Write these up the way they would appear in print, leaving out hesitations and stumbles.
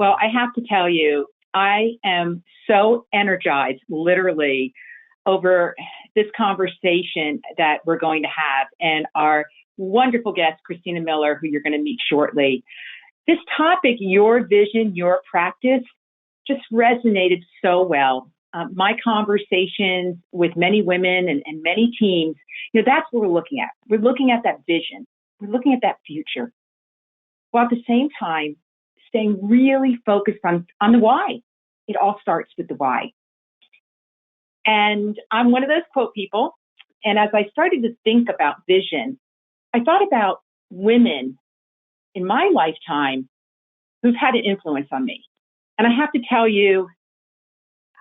Well, I have to tell you, I am so energized, literally, over this conversation that we're going to have and our wonderful guest, Kristina Miller, who you're going to meet shortly. This topic, your vision, your practice, just resonated so well. My conversations with many women and many teams, that's what we're looking at. We're looking at that vision. We're looking at that future. While at the same time, staying really focused on the why. It all starts with the why. And I'm one of those quote people. And as I started to think about vision, I thought about women in my lifetime who've had an influence on me. And I have to tell you,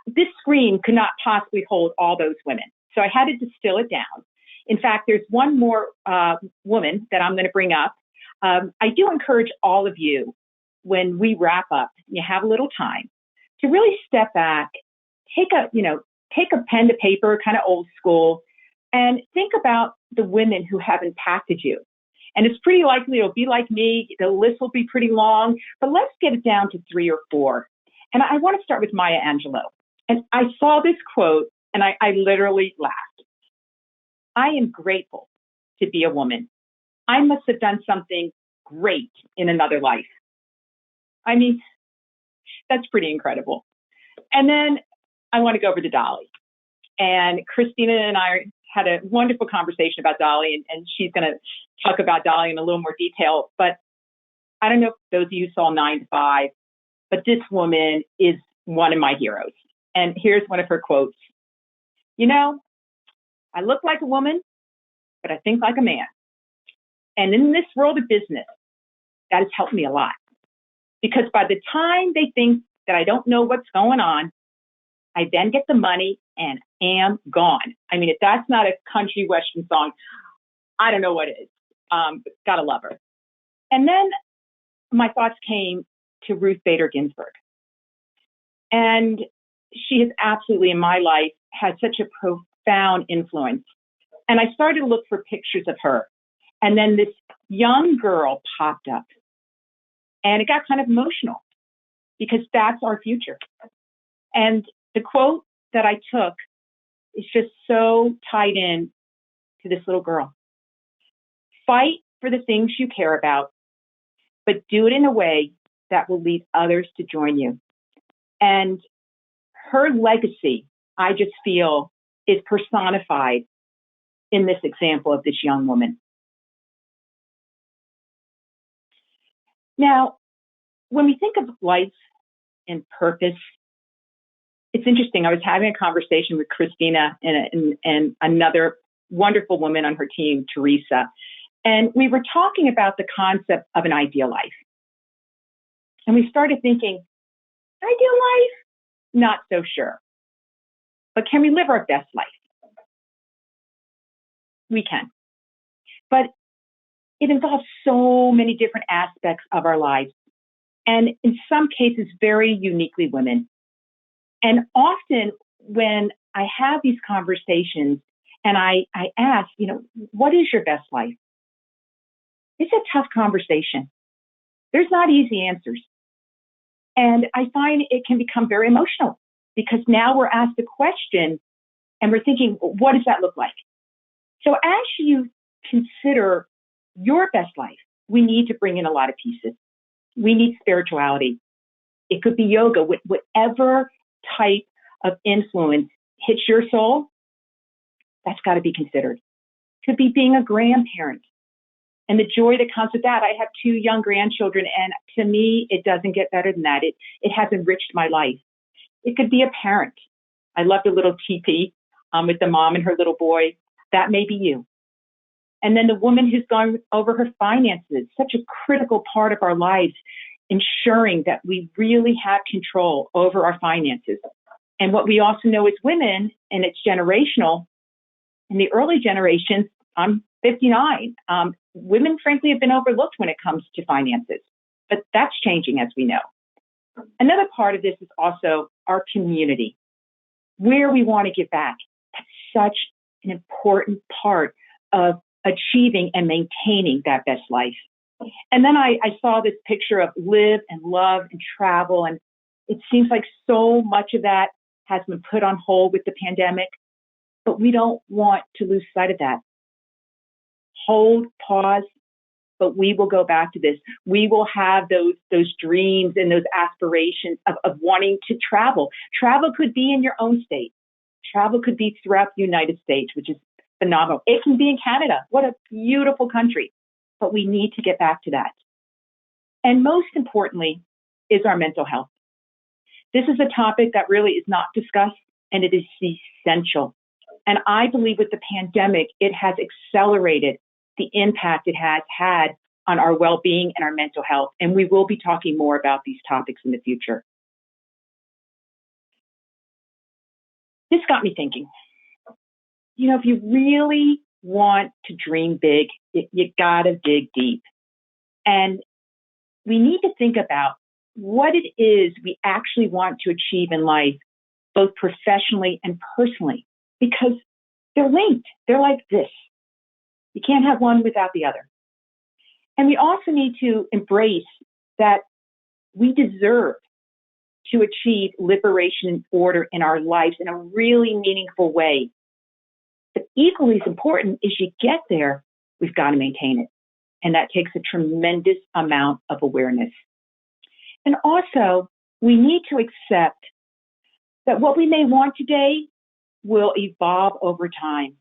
this screen could not possibly hold all those women. So I had to distill it down. In fact, there's one more woman that I'm going to bring up. I do encourage all of you, when we wrap up, you have a little time, to really step back, take a pen to paper, kind of old school, and think about the women who have impacted you. And it's pretty likely it'll be like me. The list will be pretty long, but let's get it down to 3 or 4. And I want to start with Maya Angelou. And I saw this quote and I literally laughed. I am grateful to be a woman. I must have done something great in another life. I mean, that's pretty incredible. And then I want to go over to Dolly. And Kristina and I had a wonderful conversation about Dolly, and she's going to talk about Dolly in a little more detail. But I don't know if those of you saw 9 to 5, but this woman is one of my heroes. And here's one of her quotes. I look like a woman, but I think like a man. And in this world of business, that has helped me a lot. Because by the time they think that I don't know what's going on, I then get the money and am gone. I mean, if that's not a country western song, I don't know what is. Gotta love her. And then my thoughts came to Ruth Bader Ginsburg. And she has absolutely, in my life, had such a profound influence. And I started to look for pictures of her. And then this young girl popped up. And it got kind of emotional because that's our future. And the quote that I took is just so tied in to this little girl. Fight for the things you care about, but do it in a way that will lead others to join you. And her legacy, I just feel, is personified in this example of this young woman. Now, when we think of life and purpose, it's interesting. I was having a conversation with Kristina and another wonderful woman on her team, Teresa, and we were talking about the concept of an ideal life. And we started thinking, ideal life? Not so sure. But can we live our best life? We can. But it involves so many different aspects of our lives. And in some cases, very uniquely women. And often when I have these conversations and I ask, what is your best life? It's a tough conversation. There's not easy answers. And I find it can become very emotional because now we're asked a question and we're thinking, what does that look like? So as you consider your best life, we need to bring in a lot of pieces. We need spirituality. It could be yoga, whatever type of influence hits your soul, that's got to be considered. Could be being a grandparent and the joy that comes with that. I have 2 young grandchildren, and to me, it doesn't get better than that. It has enriched my life. It could be a parent. I love the little teepee with the mom and her little boy. That may be you. And then the woman who's gone over her finances, such a critical part of our lives, ensuring that we really have control over our finances. And what we also know as women, and it's generational, in the early generations, I'm 59, women frankly have been overlooked when it comes to finances, but that's changing as we know. Another part of this is also our community, where we want to give back. That's such an important part of achieving and maintaining that best life. And then I saw this picture of live and love and travel. And it seems like so much of that has been put on hold with the pandemic, but we don't want to lose sight of that. Hold, pause, but we will go back to this. We will have those dreams and those aspirations of wanting to travel. Travel could be in your own state. Travel could be throughout the United States, which is phenomenal. It can be in Canada. What a beautiful country. But we need to get back to that. And most importantly is our mental health. This is a topic that really is not discussed, and it is essential. And I believe with the pandemic, it has accelerated the impact it has had on our well-being and our mental health. And we will be talking more about these topics in the future. This got me thinking, if you really want to dream big, you gotta dig deep. And we need to think about what it is we actually want to achieve in life, both professionally and personally, because they're linked. They're like this. You can't have one without the other. And we also need to embrace that we deserve to achieve liberation and order in our lives in a really meaningful way. But equally as important is you get there, we've got to maintain it. And that takes a tremendous amount of awareness. And also, we need to accept that what we may want today will evolve over time.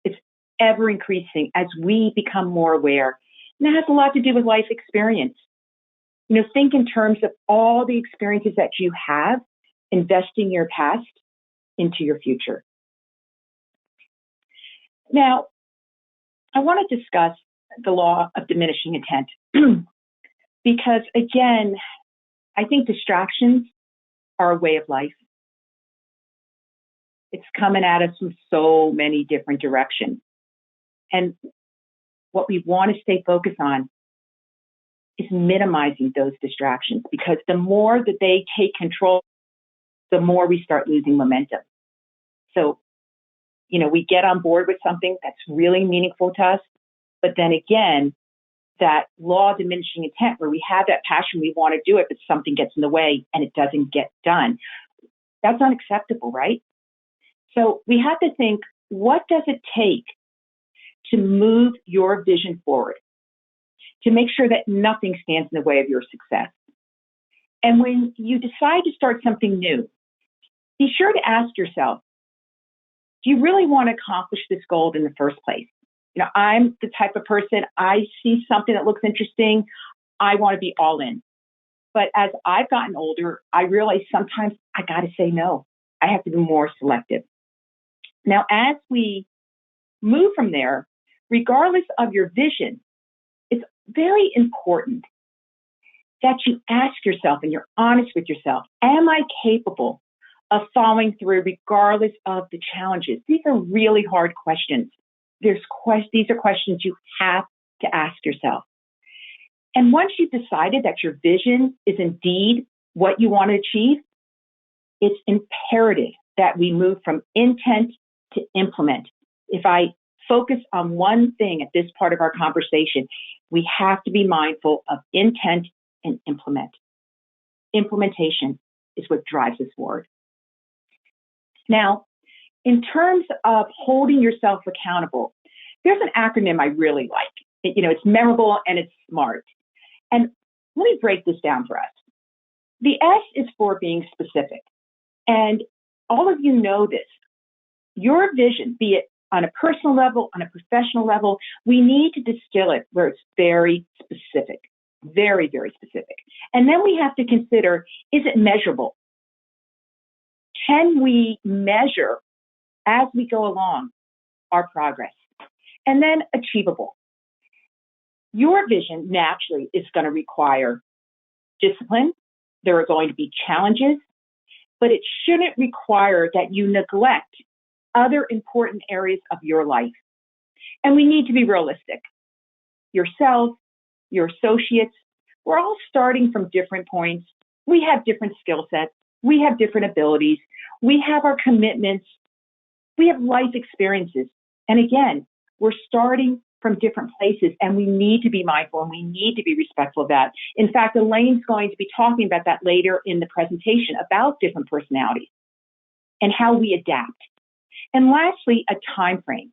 It's ever increasing as we become more aware. And that has a lot to do with life experience. Think in terms of all the experiences that you have, investing your past into your future. Now, I want to discuss the law of diminishing intent because, again, I think distractions are a way of life. It's coming at us from so many different directions. And what we want to stay focused on is minimizing those distractions, because the more that they take control, the more we start losing momentum. So, we get on board with something that's really meaningful to us, but then again, that law of diminishing intent where we have that passion, we want to do it, but something gets in the way and it doesn't get done. That's unacceptable, right? So we have to think, what does it take to move your vision forward, to make sure that nothing stands in the way of your success? And when you decide to start something new, be sure to ask yourself, do you really want to accomplish this goal in the first place? I'm the type of person, I see something that looks interesting, I want to be all in. But as I've gotten older, I realize sometimes I got to say no. I have to be more selective. Now, as we move from there, regardless of your vision, it's very important that you ask yourself and you're honest with yourself, am I capable of following through regardless of the challenges? These are really hard questions. These are questions you have to ask yourself. And once you've decided that your vision is indeed what you want to achieve, it's imperative that we move from intent to implement. If I focus on one thing at this part of our conversation, we have to be mindful of intent and implement. Implementation is what drives us forward. Now, in terms of holding yourself accountable, there's an acronym I really like. It's memorable and it's SMART. And let me break this down for us. The S is for being specific. And all of you know this. Your vision, be it on a personal level, on a professional level, we need to distill it where it's very specific, very, very specific. And then we have to consider, is it measurable? Can we measure as we go along our progress? And then achievable. Your vision naturally is going to require discipline. There are going to be challenges, but it shouldn't require that you neglect other important areas of your life. And we need to be realistic. Yourself, your associates, we're all starting from different points. We have different skill sets. We have different abilities. We have our commitments. We have life experiences. And again, we're starting from different places, and we need to be mindful and we need to be respectful of that. In fact, Elaine's going to be talking about that later in the presentation about different personalities and how we adapt. And lastly, a time frame.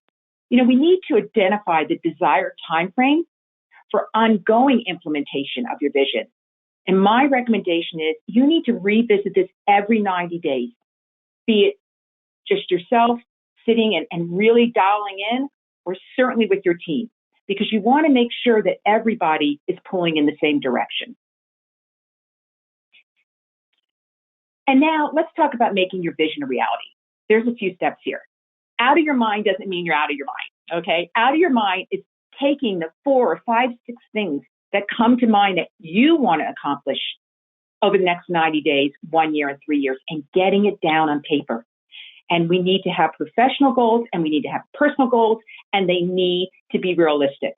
We need to identify the desired time frame for ongoing implementation of your vision. And my recommendation is you need to revisit this every 90 days, be it just yourself sitting and really dialing in, or certainly with your team, because you want to make sure that everybody is pulling in the same direction. And now let's talk about making your vision a reality. There's a few steps here. Out of your mind doesn't mean you're out of your mind, okay? Out of your mind is taking the 4 or 5, 6 things that come to mind that you want to accomplish over the next 90 days, 1 year, and 3 years, and getting it down on paper. And we need to have professional goals, and we need to have personal goals, and they need to be realistic.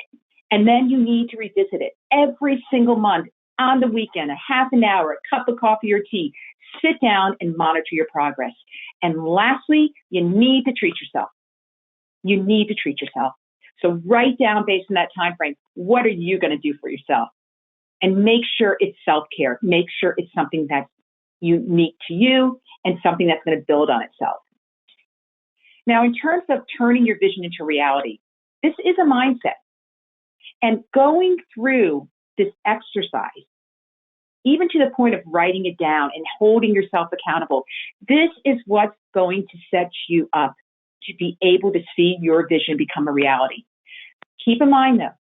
And then you need to revisit it every single month on the weekend, a half an hour, a cup of coffee or tea. Sit down and monitor your progress. And lastly, you need to treat yourself. You need to treat yourself. So write down based on that time frame, what are you going to do for yourself? And make sure it's self-care. Make sure it's something that's unique to you and something that's going to build on itself. Now, in terms of turning your vision into reality, this is a mindset. And going through this exercise, even to the point of writing it down and holding yourself accountable, this is what's going to set you up to be able to see your vision become a reality. Keep in mind, though,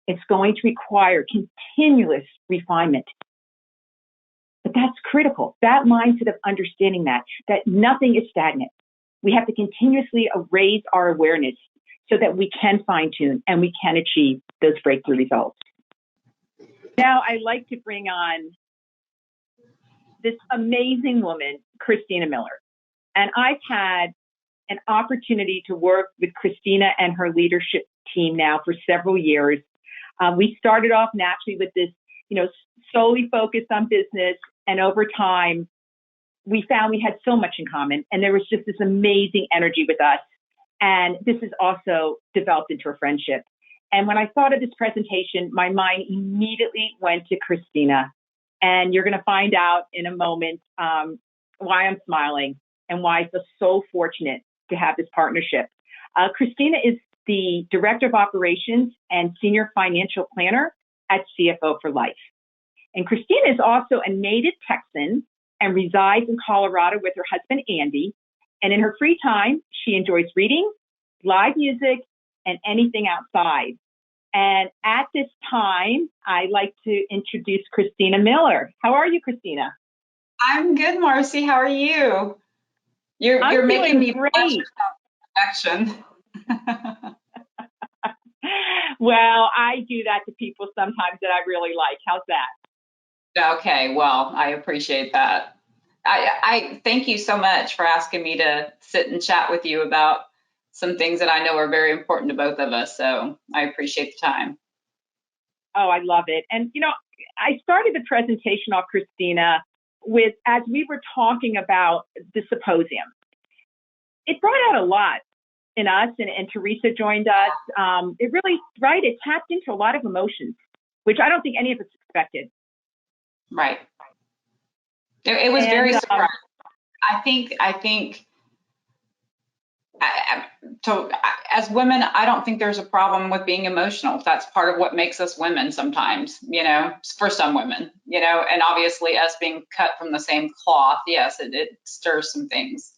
it's going to require continuous refinement. But that's critical. That mindset of understanding that nothing is stagnant. We have to continuously raise our awareness so that we can fine-tune and we can achieve those breakthrough results. Now, I'd like to bring on this amazing woman, Kristina Miller. And I've had an opportunity to work with Kristina and her leadership team now for several years. We started off naturally with this, solely focused on business. And over time, we found we had so much in common. And there was just this amazing energy with us. And this has also developed into a friendship. And when I thought of this presentation, my mind immediately went to Kristina. And you're going to find out in a moment why I'm smiling and why I feel so fortunate to have this partnership. Kristina is the Director of Operations and Senior Financial Planner at CFO for Life. And Kristina is also a native Texan and resides in Colorado with her husband, Andy. And in her free time, she enjoys reading, live music, and anything outside. And at this time, I'd like to introduce Kristina Miller. How are you, Kristina? I'm good, Marci. How are you? You're making me blush without perfection. Well, I do that to people sometimes that I really like. How's that? Okay, well, I appreciate that. I thank you so much for asking me to sit and chat with you about some things that I know are very important to both of us. So I appreciate the time. Oh, I love it. And, I started the presentation off, Kristina, with, as we were talking about the symposium, it brought out a lot in us, and Teresa joined us. It really, it tapped into a lot of emotions, which I don't think any of us expected. Right. It was very surprising. I think as women, I don't think there's a problem with being emotional. That's part of what makes us women sometimes, for some women, and obviously us being cut from the same cloth. Yes, it stirs some things.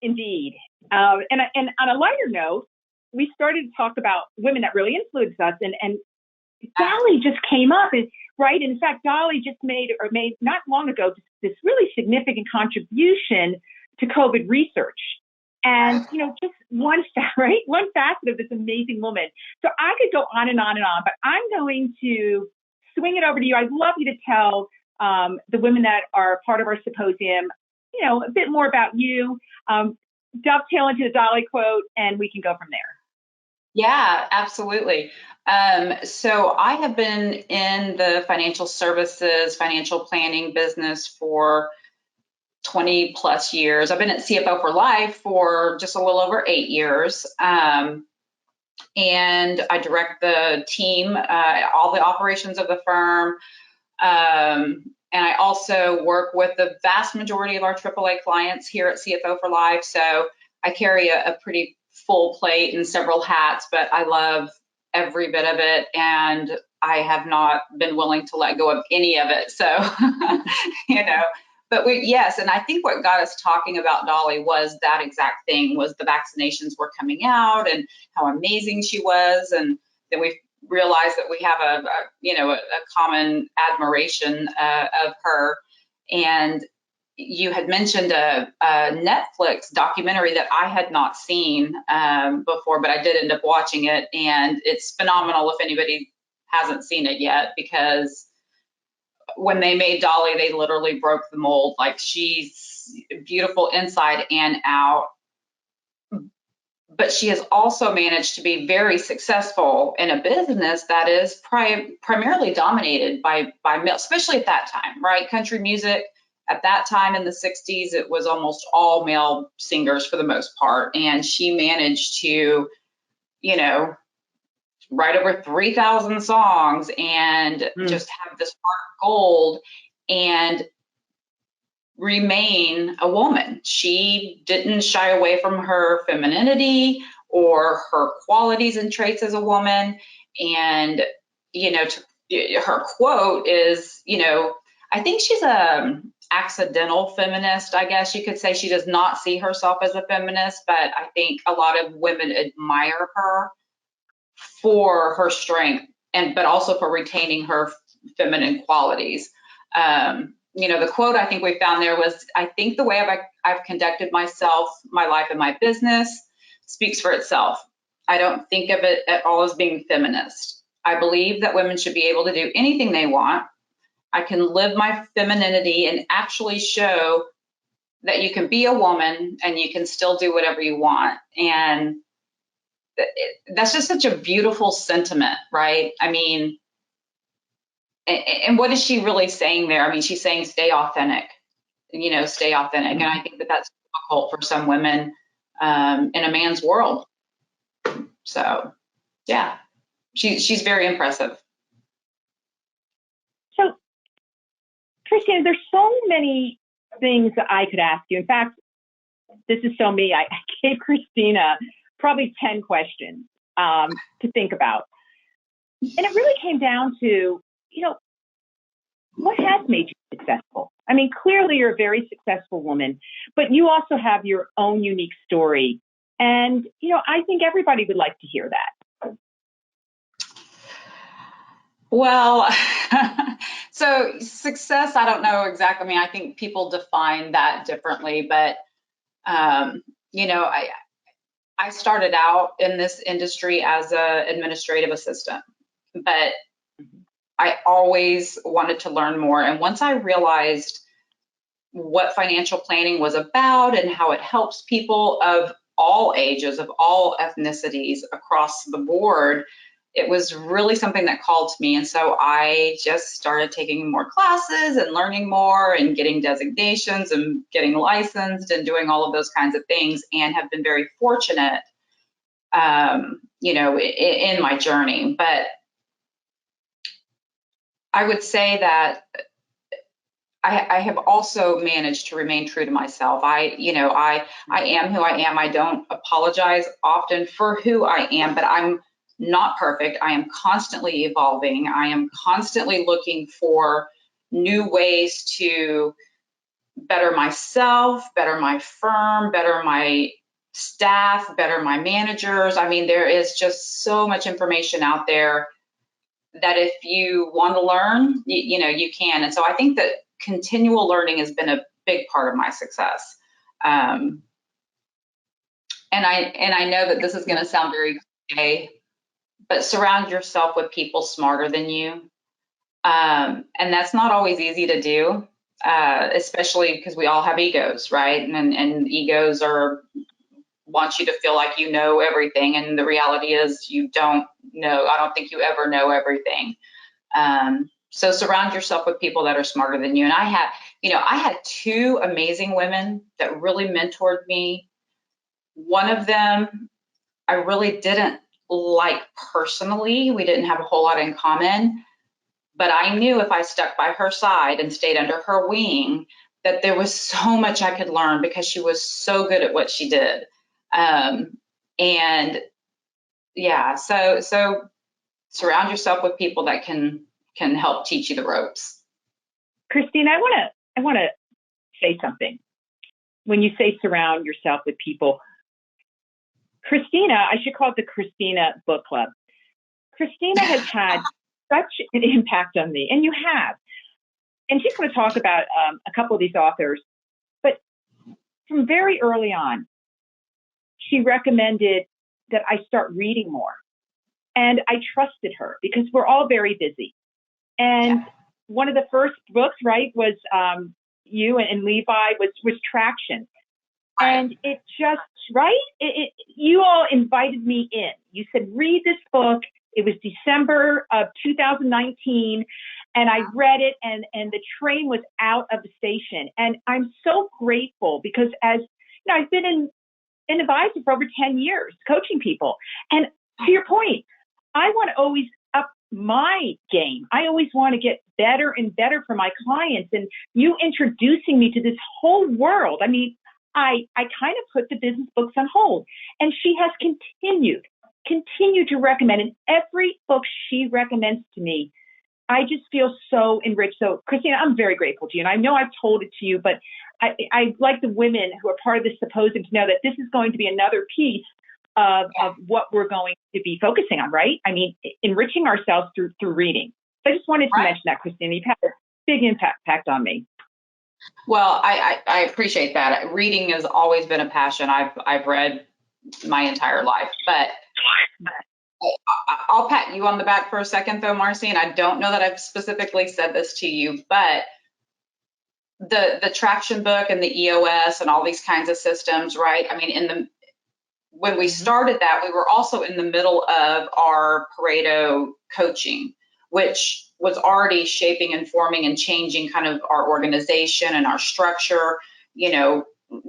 Indeed. And on a lighter note, we started to talk about women that really influenced us, and Dolly just came up, and in fact, Dolly just made not long ago this really significant contribution to COVID research. And, just one facet of this amazing woman. So I could go on and on and on, but I'm going to swing it over to you. I'd love you to tell the women that are part of our symposium, a bit more about you, dovetail into the Dolly quote, and we can go from there. Yeah, absolutely. So I have been in the financial services, financial planning business for 20 plus years. I've been at CFO for Life for just a little over 8 years. and I direct the team, all the operations of the firm. And I also work with the vast majority of our AAA clients here at CFO for Life. So I carry a pretty full plate and several hats, but I love every bit of it. And I have not been willing to let go of any of it. So, but yes. And I think what got us talking about Dolly was that exact thing, was the vaccinations were coming out and how amazing she was. And then we realized that we have a common admiration of her. And you had mentioned a Netflix documentary that I had not seen before, but I did end up watching it, and it's phenomenal if anybody hasn't seen it yet, because when they made Dolly, they literally broke the mold. Like, she's beautiful inside and out. But she has also managed to be very successful in a business that is primarily dominated by male, especially at that time, right? Country music at that time in the 60s, it was almost all male singers for the most part. And she managed to, write over 3,000 songs and just have this heart of gold and remain a woman. She didn't shy away from her femininity or her qualities and traits as a woman. And, her quote is, I think she's a accidental feminist, I guess you could say. She does not see herself as a feminist, but I think a lot of women admire her for her strength, but also for retaining her feminine qualities. The quote I think we found there was, I think the way I've conducted myself, my life, and my business speaks for itself. I don't think of it at all as being feminist. I believe that women should be able to do anything they want. I can live my femininity and actually show that you can be a woman and you can still do whatever you want. And that's just such a beautiful sentiment, right? I mean, and what is she really saying there? I mean, she's saying stay authentic, stay authentic. And I think that that's difficult for some women in a man's world. So, yeah, she's very impressive. So, Kristina, there's so many things that I could ask you. In fact, this is so me. I gave Kristina probably 10 questions to think about. And it really came down to, what has made you successful? I mean, clearly you're a very successful woman, but you also have your own unique story. And, I think everybody would like to hear that. Well, so success, I don't know exactly. I mean, I think people define that differently, but, I started out in this industry as an administrative assistant, but I always wanted to learn more. And once I realized what financial planning was about and how it helps people of all ages, of all ethnicities across the board, it was really something that called to me. And so I just started taking more classes and learning more and getting designations and getting licensed and doing all of those kinds of things, and have been very fortunate, in my journey. But I would say that I have also managed to remain true to myself. I am who I am. I don't apologize often for who I am, but I'm not perfect. I am constantly evolving. I am constantly looking for new ways to better myself, better my firm, better my staff, better my managers. I mean, there is just so much information out there that if you want to learn, you can. And so I think that continual learning has been a big part of my success. And I know that this is going to sound very cliche, but surround yourself with people smarter than you. And that's not always easy to do, especially because we all have egos, right? And egos want you to feel like you know everything. And the reality is you don't know. I don't think you ever know everything. So surround yourself with people that are smarter than you. And I had two amazing women that really mentored me. One of them, I really didn't like personally. We didn't have a whole lot in common, but I knew if I stuck by her side and stayed under her wing, that there was so much I could learn because she was so good at what she did. And yeah, so surround yourself with people that can help teach you the ropes. Kristina, I want to say something. When you say surround yourself with people, Kristina, I should call it the Kristina Book Club. Kristina has had such an impact on me, and you have. And she's going to talk about a couple of these authors, but from very early on, she recommended that I start reading more. And I trusted her because we're all very busy. And one of the first books, right, was you and Levi was Traction. And it just, right? You all invited me in. You said, read this book. It was December of 2019. And I read it, and the train was out of the station. And I'm so grateful because as, you know, I've been an advisor for over 10 years, coaching people. And to your point, I want to always up my game. I always want to get better and better for my clients. And you introducing me to this whole world. I mean, I kind of put the business books on hold, and she has continued to recommend. And every book she recommends to me, I just feel so enriched. So, Kristina, I'm very grateful to you. And I know I've told it to you, but I like the women who are part of this symposium to know that this is going to be another piece of what we're going to be focusing on, right? I mean, enriching ourselves through reading. So I just wanted to mention that, Kristina. You've had a big impact on me. Well, I appreciate that. Reading has always been a passion. I've read my entire life, but I'll pat you on the back for a second though, Marci, and I don't know that I've specifically said this to you, but the Traction book and the EOS and all these kinds of systems, right? I mean, when we started that, we were also in the middle of our Pareto coaching, which was already shaping and forming and changing kind of our organization and our structure, you know,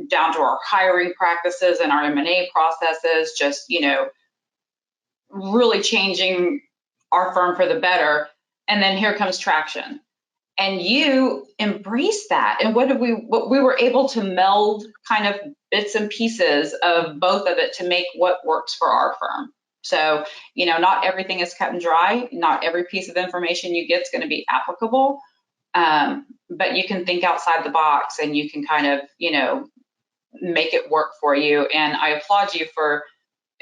down to our hiring practices and our M&A processes, just, you know, really changing our firm for the better. And then here comes Traction. And you embraced that. And what we were able to meld kind of bits and pieces of both of it to make what works for our firm. So, you know, not everything is cut and dry. Not every piece of information you get is going to be applicable. But you can think outside the box and you can kind of, you know, make it work for you. And I applaud you for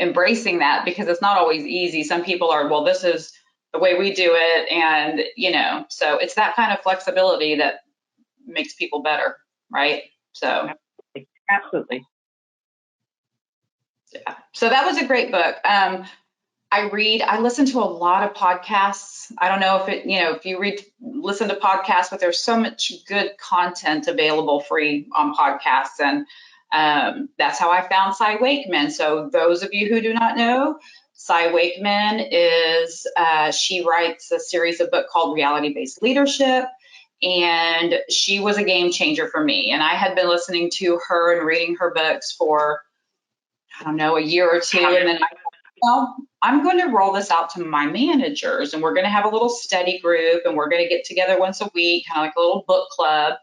embracing that because it's not always easy. Some people are, well, this is the way we do it. And, you know, so it's that kind of flexibility that makes people better, right? So. Absolutely. Yeah. So that was a great book. I listen to a lot of podcasts. I don't know if you listen to podcasts, but there's so much good content available free on podcasts. And that's how I found Cy Wakeman. So those of you who do not know, Cy Wakeman is, she writes a series of books called Reality-Based Leadership. And she was a game changer for me. And I had been listening to her and reading her books for, I don't know, a year or two. And then I thought, well, I'm going to roll this out to my managers, and we're going to have a little study group, and we're going to get together once a week, kind of like a little book club.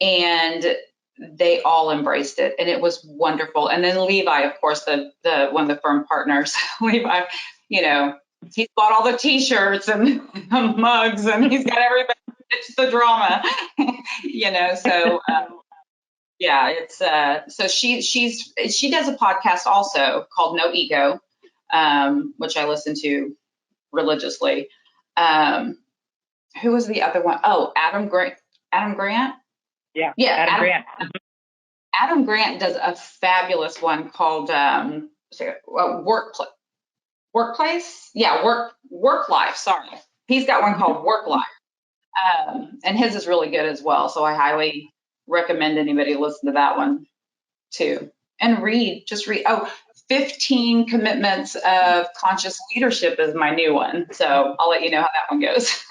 And they all embraced it, and it was wonderful. And then Levi, of course, the one of the firm partners, Levi, you know, he's bought all the T-shirts and mugs, and he's got everybody. It's the drama, you know. So yeah, it's so she does a podcast also called No Ego, which I listen to religiously. Who was the other one? Oh, Adam Grant. Adam Grant. Yeah. Adam Grant. Adam Grant does a fabulous one called Workplace. Yeah, Work Life. Sorry, he's got one called Work Life, and his is really good as well. So I highly recommend anybody listen to that one too. And just read. Oh, 15 Commitments of Conscious Leadership is my new one. So I'll let you know how that one goes.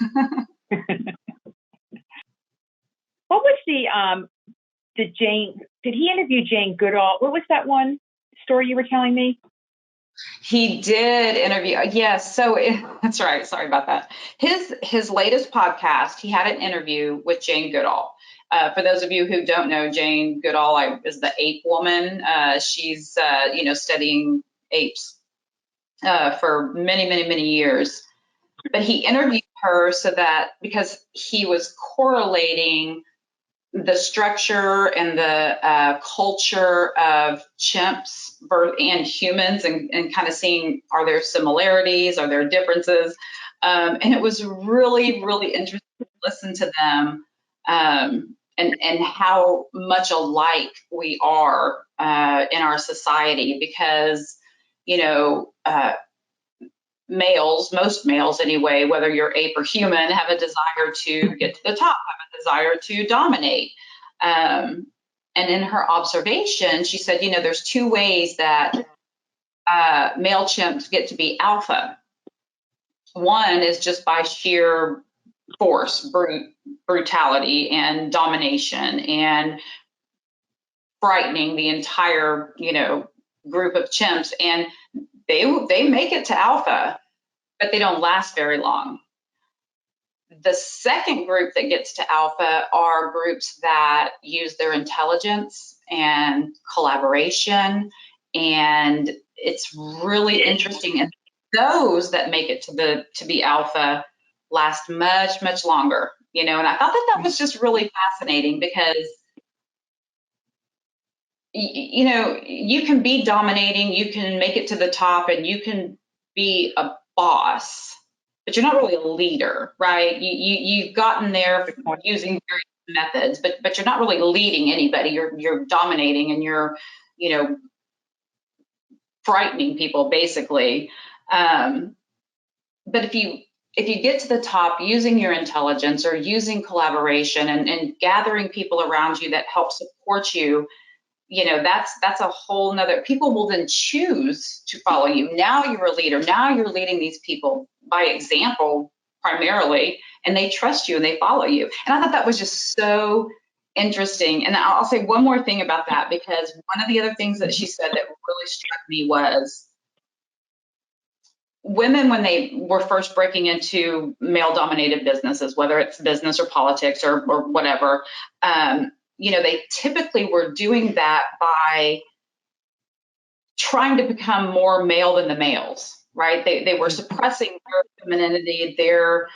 What was did he interview Jane Goodall? What was that one story you were telling me? He did interview. Yes. So that's right. Sorry about that. His latest podcast, he had an interview with Jane Goodall. For those of you who don't know, Jane Goodall is the ape woman. She's studying apes for many, many, many years. But he interviewed her because he was correlating the structure and the culture of chimps and humans, and kind of seeing, are there similarities, are there differences? And it was really, really interesting to listen to them, and how much alike we are in our society, because, most males anyway, whether you're ape or human, have a desire to get to the top, have a desire to dominate. And in her observation, she said, there's two ways that male chimps get to be alpha. One is just by sheer force, brutality, and domination, and frightening the entire, group of chimps. And they make it to alpha, but they don't last very long. The second group that gets to alpha are groups that use their intelligence and collaboration, and it's really interesting. And those that make it to be alpha last much, much longer, and I thought that was just really fascinating, because you can be dominating, you can make it to the top, and you can be a boss, but you're not really a leader, right? You've gotten there using various methods, but you're not really leading anybody. You're dominating, and you're, frightening people, basically. But if you get to the top using your intelligence, or using collaboration, and gathering people around you that help support you, that's a whole nother, people will then choose to follow you. Now you're a leader. Now you're leading these people by example primarily, and they trust you and they follow you. And I thought that was just so interesting. And I'll say one more thing about that, because one of the other things that she said that really struck me was, women, when they were first breaking into male-dominated businesses, whether it's business or politics or whatever, they typically were doing that by trying to become more male than the males, right? They were suppressing their femininity, their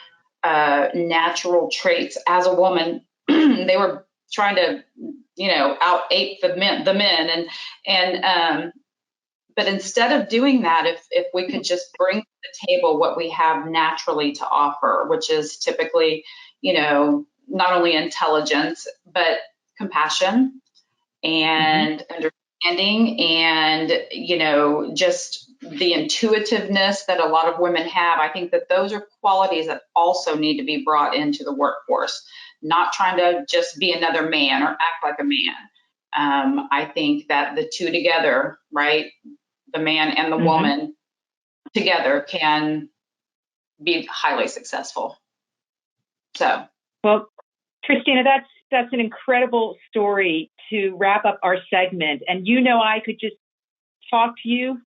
natural traits as a woman. They were trying to, out-ape the men, but instead of doing that, if we could just bring to the table what we have naturally to offer, which is typically, not only intelligence, but compassion and understanding, and, just the intuitiveness that a lot of women have. I think that those are qualities that also need to be brought into the workforce, not trying to just be another man or act like a man. I think that the two together, right, the man and the woman together, can be highly successful. So, well, Kristina, that's an incredible story to wrap up our segment. And I could just talk to you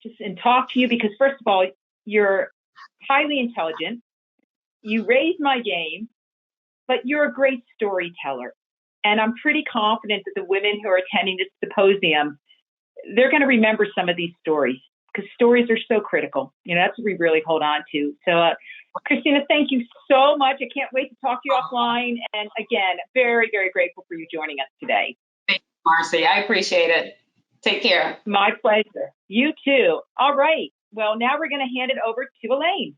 because, first of all, you're highly intelligent. You raised my game, but you're a great storyteller. And I'm pretty confident that the women who are attending this symposium, they're going to remember some of these stories, because stories are so critical. That's what we really hold on to. So, Kristina, thank you so much. I can't wait to talk to you offline. And again, very, very grateful for you joining us today. Thank you, Marci. I appreciate it. Take care. My pleasure. You too. All right. Well, now we're going to hand it over to Elaine.